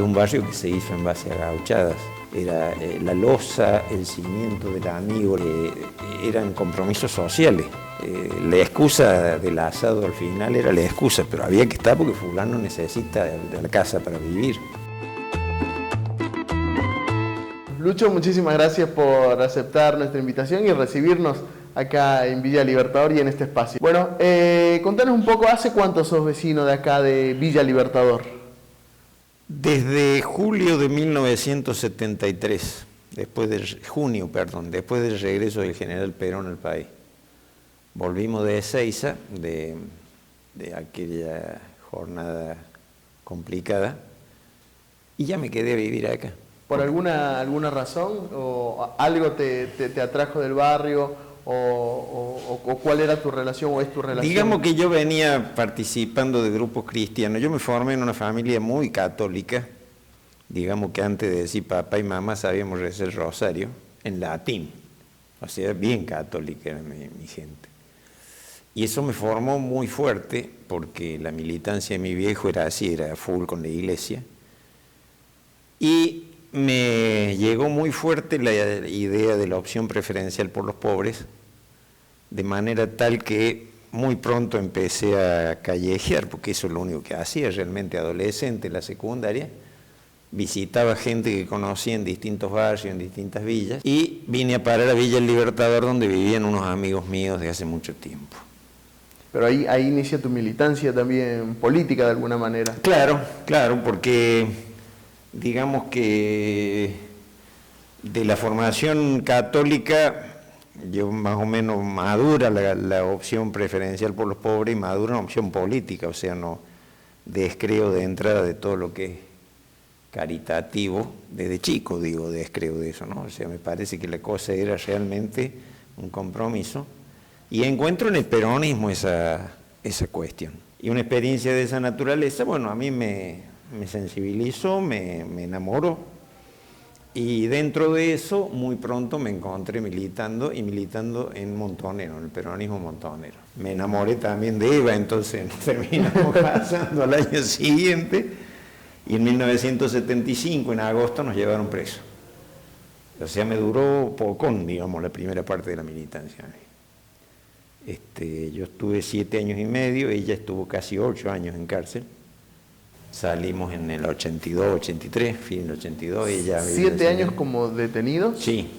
un barrio que se hizo en base a gauchadas. Era la loza, el cimiento del amigo, eran compromisos sociales. La excusa del asado al final era la excusa, pero había que estar porque fulano necesita de la casa para vivir. Lucho, muchísimas gracias por aceptar nuestra invitación y recibirnos acá en Villa Libertador y en este espacio. Bueno, contanos un poco, ¿hace cuánto sos vecino de acá de Villa Libertador? Desde julio de 1973, después del regreso del general Perón al país. Volvimos de Ezeiza, de aquella jornada complicada, y ya me quedé a vivir acá. ¿Por alguna razón? ¿O algo te atrajo del barrio? ¿O cuál era tu relación o es tu relación? Digamos que yo venía participando de grupos cristianos. Yo me formé en una familia muy católica. Digamos que antes de decir papá y mamá sabíamos rezar el rosario en latín. O sea, bien católica era mi gente. Y eso me formó muy fuerte porque la militancia de mi viejo era así, era full con la iglesia. Y me llegó muy fuerte la idea de la opción preferencial por los pobres, de manera tal que muy pronto empecé a callejear, porque eso es lo único que hacía realmente adolescente, en la secundaria. Visitaba gente que conocía en distintos barrios, en distintas villas, y vine a parar a Villa El Libertador, donde vivían unos amigos míos de hace mucho tiempo. Pero ahí inicia tu militancia también política de alguna manera. Claro, porque digamos que de la formación católica, yo más o menos madura la opción preferencial por los pobres y madura una opción política, o sea, no descreo de entrada de todo lo que es caritativo, desde chico digo, descreo de eso, ¿no? O sea, me parece que la cosa era realmente un compromiso y encuentro en el peronismo esa cuestión. Y una experiencia de esa naturaleza, bueno, a mí me sensibilizó, me enamoró. Y dentro de eso, muy pronto me encontré militando en Montonero, en el peronismo montonero. Me enamoré también de Eva, entonces nos terminamos casando al año siguiente, y en 1975, en agosto, nos llevaron presos. O sea, me duró poco, digamos, la primera parte de la militancia. Yo estuve 7 años y medio, ella estuvo casi 8 años en cárcel. Salimos en el 82, 83, fin del 82. Ella 7 años como detenido. Sí,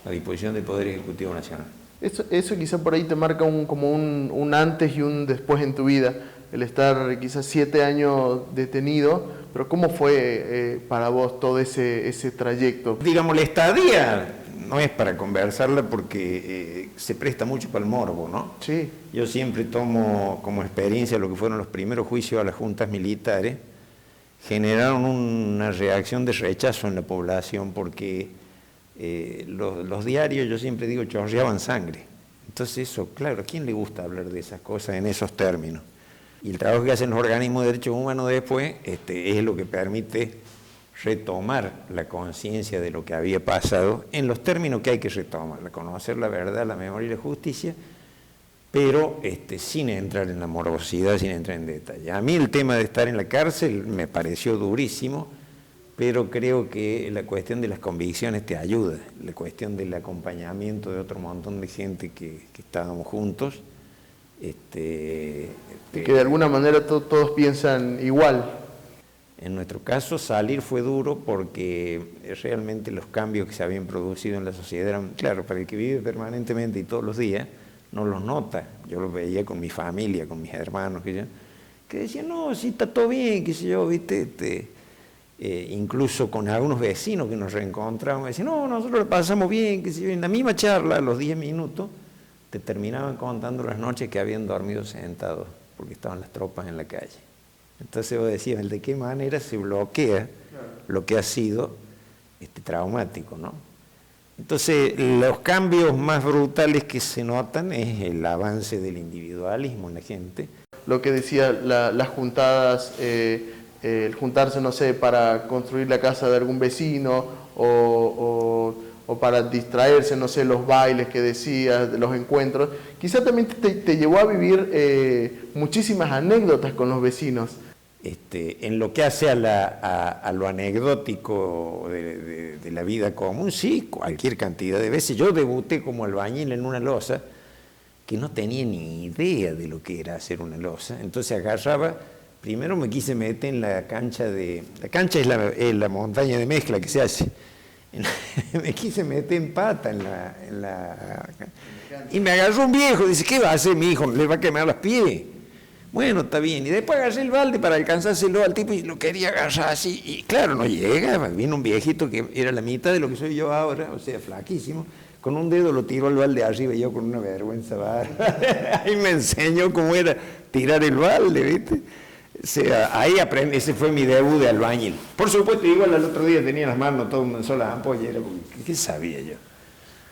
a disposición del Poder Ejecutivo Nacional. Eso quizá por ahí te marca como un antes y un después en tu vida, el estar quizás 7 años detenido, pero ¿cómo fue para vos todo ese trayecto? Digamos, la estadía no es para conversarla porque se presta mucho para el morbo, ¿no? Sí. Yo siempre tomo como experiencia lo que fueron los primeros juicios a las juntas militares. Generaron una reacción de rechazo en la población porque los diarios, yo siempre digo, chorreaban sangre. Entonces eso, claro, ¿a quién le gusta hablar de esas cosas en esos términos? Y el trabajo que hacen los organismos de derechos humanos después es lo que permite retomar la conciencia de lo que había pasado en los términos que hay que retomar, reconocer la verdad, la memoria y la justicia, pero sin entrar en la morbosidad, sin entrar en detalle. A mí el tema de estar en la cárcel me pareció durísimo, pero creo que la cuestión de las convicciones te ayuda, la cuestión del acompañamiento de otro montón de gente que estábamos juntos. Que de alguna manera todos piensan igual. En nuestro caso salir fue duro porque realmente los cambios que se habían producido en la sociedad eran, claro, para el que vive permanentemente y todos los días, no los nota. Yo los veía con mi familia, con mis hermanos, que decían, no, sí está todo bien, qué sé yo, viste, incluso con algunos vecinos que nos reencontramos, decían, no, nosotros lo pasamos bien, qué sé yo, en la misma charla, a los 10 minutos, te terminaban contando las noches que habían dormido sentados, porque estaban las tropas en la calle. Entonces vos decías, ¿de qué manera se bloquea lo que ha sido traumático, ¿no? Entonces, los cambios más brutales que se notan es el avance del individualismo en la gente. Lo que decía, las juntadas, el juntarse, no sé, para construir la casa de algún vecino o para distraerse, no sé, los bailes que decías, los encuentros, quizá también te llevó a vivir muchísimas anécdotas con los vecinos. En lo que hace a lo anecdótico de la vida común, sí, cualquier cantidad de veces. Yo debuté como albañil en una loza que no tenía ni idea de lo que era hacer una loza. Entonces agarraba, primero me quise meter en la cancha la cancha es la montaña de mezcla que se hace. Me quise meter en pata y me agarró un viejo, dice, ¿qué va a hacer mi hijo? ¿Le va a quemar los pies? Bueno, está bien. Y después agarré el balde para alcanzárselo al tipo y lo quería agarrar así. Y claro, no llega. Vino un viejito que era la mitad de lo que soy yo ahora, o sea, flaquísimo. Con un dedo lo tiró al balde arriba y yo con una vergüenza bárbara. Ahí me enseñó cómo era tirar el balde, ¿viste? O sea, ahí aprendí, ese fue mi debut de albañil. Por supuesto, igual al otro día tenía las manos todas una sola ampolla. ¿Qué sabía yo?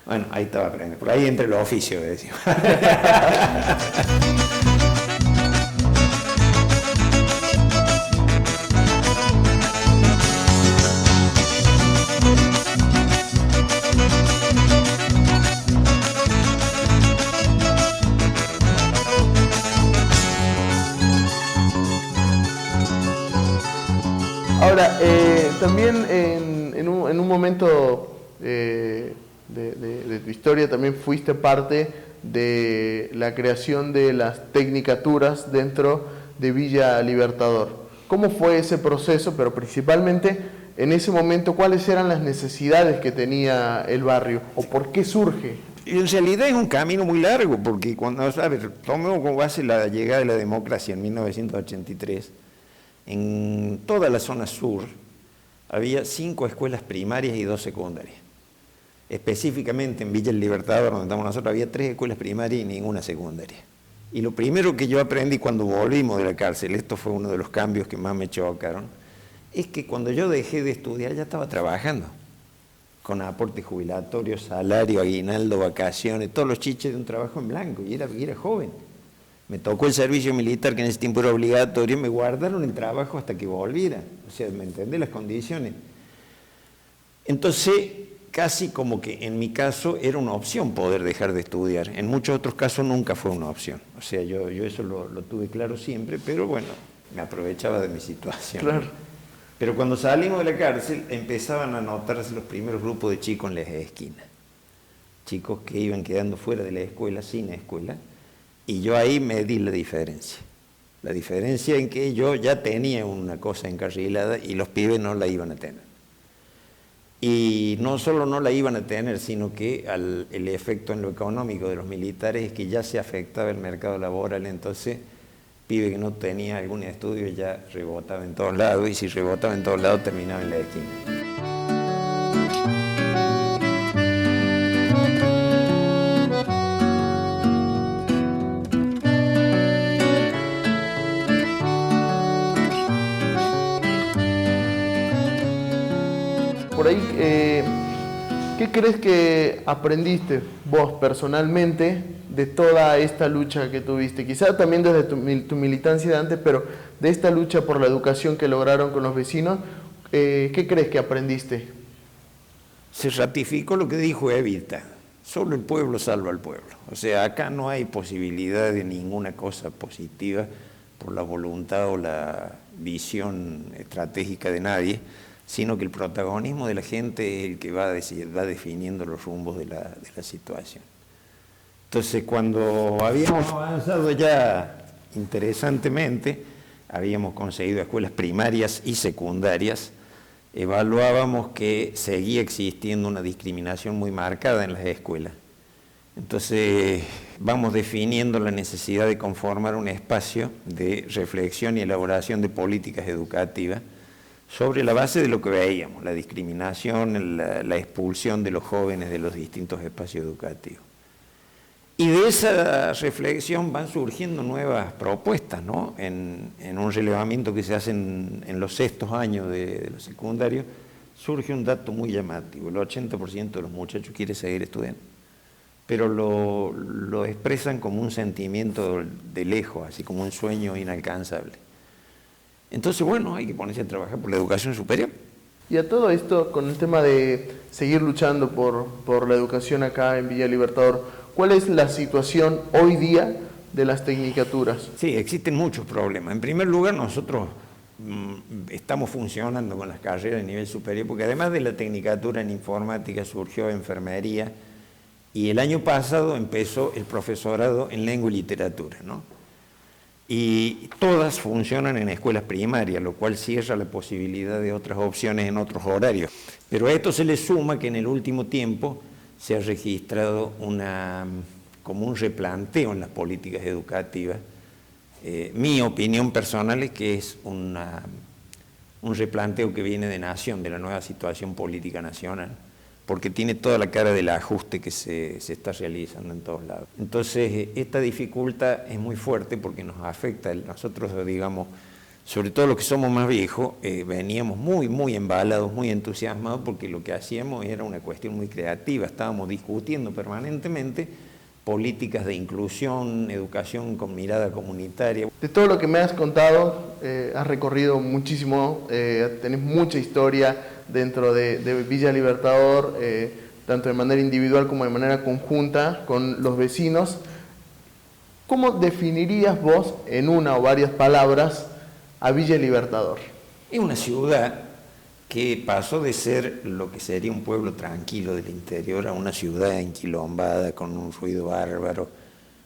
Bueno, ahí estaba aprendiendo. Por ahí entre los oficios, decimos. Ahora, también en un momento de tu historia también fuiste parte de la creación de las tecnicaturas dentro de Villa Libertador. ¿Cómo fue ese proceso? Pero principalmente en ese momento, ¿cuáles eran las necesidades que tenía el barrio? ¿O por qué surge? Y en realidad es un camino muy largo, porque cuando, a ver, tomemos como base la llegada de la democracia en 1983, en toda la zona sur había 5 escuelas primarias y 2 secundarias. Específicamente en Villa El Libertador, donde estamos nosotros, había 3 escuelas primarias y ninguna secundaria. Y lo primero que yo aprendí cuando volvimos de la cárcel, esto fue uno de los cambios que más me chocaron, es que cuando yo dejé de estudiar ya estaba trabajando, con aporte jubilatorio, salario, aguinaldo, vacaciones, todos los chiches de un trabajo en blanco, y era joven. Me tocó el servicio militar, que en ese tiempo era obligatorio, me guardaron el trabajo hasta que volviera. O sea, ¿me entendés las condiciones? Entonces, casi como que en mi caso era una opción poder dejar de estudiar. En muchos otros casos nunca fue una opción. O sea, yo eso lo tuve claro siempre, pero bueno, me aprovechaba de mi situación. Claro. Pero cuando salimos de la cárcel, empezaban a notarse los primeros grupos de chicos en las esquinas. Chicos que iban quedando fuera de la escuela, sin escuela. Y yo ahí me di la diferencia. La diferencia en que yo ya tenía una cosa encarrilada y los pibes no la iban a tener. Y no solo no la iban a tener, sino que el efecto en lo económico de los militares es que ya se afectaba el mercado laboral. Entonces, pibe que no tenía algún estudio ya rebotaba en todos lados, y si rebotaba en todos lados terminaba en la esquina. Por ahí, ¿qué crees que aprendiste vos personalmente de toda esta lucha que tuviste? Quizá también desde tu militancia de antes, pero de esta lucha por la educación que lograron con los vecinos, ¿qué crees que aprendiste? Se ratificó lo que dijo Evita: solo el pueblo salva al pueblo. O sea, acá no hay posibilidad de ninguna cosa positiva por la voluntad o la visión estratégica de nadie, sino que el protagonismo de la gente es el que va definiendo los rumbos de la situación. Entonces, cuando habíamos avanzado ya interesantemente, habíamos conseguido escuelas primarias y secundarias, evaluábamos que seguía existiendo una discriminación muy marcada en las escuelas. Entonces, vamos definiendo la necesidad de conformar un espacio de reflexión y elaboración de políticas educativas sobre la base de lo que veíamos, la discriminación, la expulsión de los jóvenes de los distintos espacios educativos. Y de esa reflexión van surgiendo nuevas propuestas, ¿no? En un relevamiento que se hace en los 6º años de los secundarios, surge un dato muy llamativo: el 80% de los muchachos quiere seguir estudiando, pero lo expresan como un sentimiento de lejos, así como un sueño inalcanzable. Entonces, bueno, hay que ponerse a trabajar por la educación superior. Y a todo esto, con el tema de seguir luchando por la educación acá en Villa Libertador, ¿cuál es la situación hoy día de las tecnicaturas? Sí, existen muchos problemas. En primer lugar, nosotros estamos funcionando con las carreras de nivel superior, porque además de la tecnicatura en informática surgió enfermería, y el año pasado empezó el profesorado en lengua y literatura, ¿no? Y todas funcionan en escuelas primarias, lo cual cierra la posibilidad de otras opciones en otros horarios. Pero a esto se le suma que en el último tiempo se ha registrado como un replanteo en las políticas educativas. Mi opinión personal es que es un replanteo que viene de nación, de la nueva situación política nacional, porque tiene toda la cara del ajuste que se está realizando en todos lados. Entonces, esta dificultad es muy fuerte porque nos afecta. Nosotros, digamos, sobre todo los que somos más viejos, veníamos muy embalados, muy entusiasmados, porque lo que hacíamos era una cuestión muy creativa. Estábamos discutiendo permanentemente políticas de inclusión, educación con mirada comunitaria. De todo lo que me has contado, has recorrido muchísimo, tenés mucha historia dentro de Villa Libertador, tanto de manera individual como de manera conjunta con los vecinos. ¿Cómo definirías vos, en una o varias palabras, a Villa Libertador? Es una ciudad que pasó de ser lo que sería un pueblo tranquilo del interior a una ciudad enquilombada con un ruido bárbaro.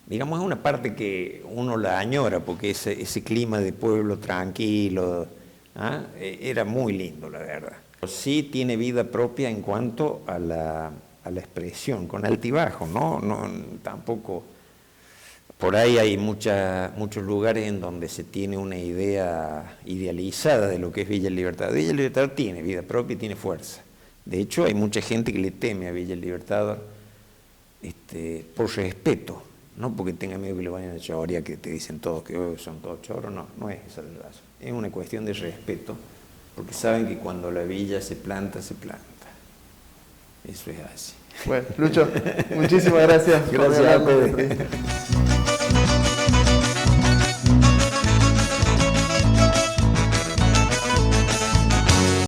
Digamos, es una parte que uno la añora porque ese clima de pueblo tranquilo era muy lindo, la verdad. Sí tiene vida propia en cuanto a la expresión, con altibajo, ¿no? Tampoco. Por ahí hay muchos lugares en donde se tiene una idea idealizada de lo que es Villa Libertador. Villa Libertador tiene vida propia y tiene fuerza. De hecho, hay mucha gente que le teme a Villa Libertador por respeto, no porque tenga miedo que le vayan a chorear, que te dicen todos que son todos choros, no es esa la razón. Es una cuestión de respeto, porque saben que cuando la villa se planta, se planta. Eso es así. Bueno, Lucho, muchísimas gracias. Gracias, Pedro.